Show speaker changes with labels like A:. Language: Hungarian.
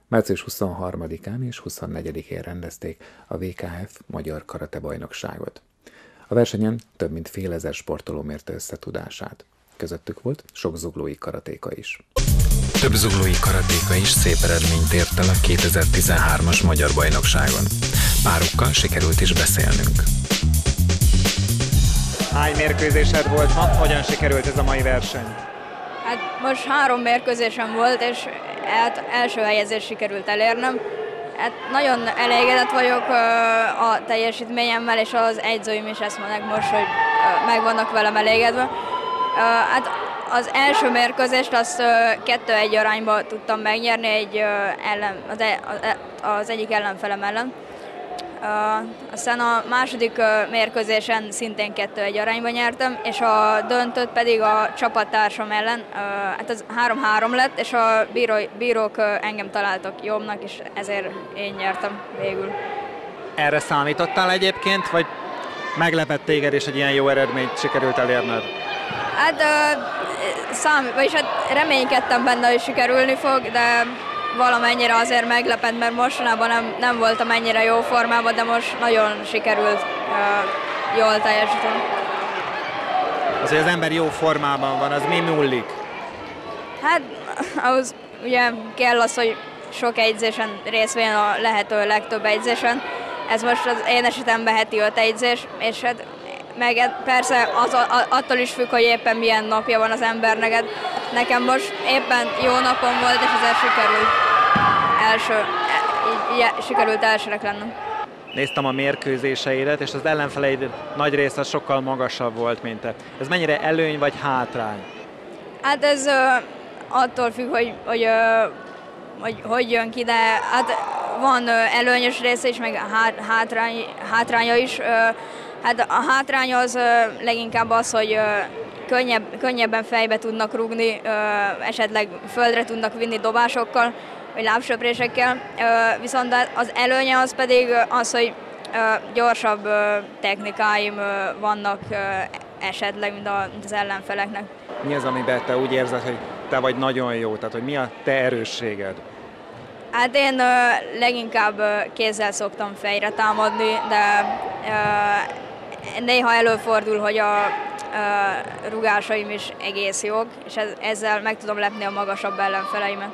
A: Március 23-án és 24-én rendezték a VKF Magyar Karate Bajnokságot. A versenyen több mint fél ezer sportoló mérte össze tudását. Közöttük volt sok zuglói karatéka is. Több zuglói karatéka is szép eredményt ért el a 2013-as Magyar Bajnokságon. Párukkal sikerült is beszélnünk.
B: Hány mérkőzésed volt ma? Hogyan sikerült ez a mai verseny?
C: Hát most 3 mérkőzésem volt, és első helyezést sikerült elérnem. Hát nagyon elégedett vagyok a teljesítményemmel, és az edzőim is ezt mondják most, hogy meg vannak velem elégedve. Hát az első mérkőzést azt 2-1 arányba tudtam megnyerni az egyik ellenfelem ellen. Aztán a második mérkőzésen szintén 2-1 arányban nyertem, és a döntőt pedig a csapattársam ellen, hát az 3-3 lett, és a bírók engem találtak jobbnak, és ezért én nyertem végül.
B: Erre számítottál egyébként, vagy meglepett téged, és egy ilyen jó eredményt sikerült elérned?
C: Hát reménykedtem benne, hogy sikerülni fog, de valamennyire azért meglepett, mert mostanában nem voltam ennyire jó formában, de most nagyon sikerült jól teljesíteni.
B: Az, hogy az ember jó formában van, az mi múlik?
C: Hát ahhoz ugye kell az, hogy sok edzésen részt vegyen, a lehető legtöbb edzésen. Ez most az én esetemben heti 5 edzés, és hát meg persze attól is függ, hogy éppen milyen napja van az embernek. Nekem most éppen jó napom volt, és ezért sikerült elsőnek lennem.
B: Néztem a mérkőzéseidet, és az ellenfeleid nagy része sokkal magasabb volt, mint te. Ez mennyire előny vagy hátrány?
C: Hát ez attól függ, hogy jön ki, de hát van előnyös része is, meg hátránya is. Hát a hátrány az leginkább az, hogy könnyebben fejbe tudnak rúgni, esetleg földre tudnak vinni dobásokkal, vagy lábsöprésekkel, viszont az előnye az pedig az, hogy gyorsabb technikáim vannak esetleg, mint az ellenfeleknek.
B: Mi az, amiben te úgy érzed, hogy te vagy nagyon jó, tehát hogy mi a te erősséged?
C: Hát én leginkább kézzel szoktam fejre támadni, de néha előfordul, hogy a rugásaim is egész jók, és ezzel meg tudom lepni a magasabb ellenfeleimet.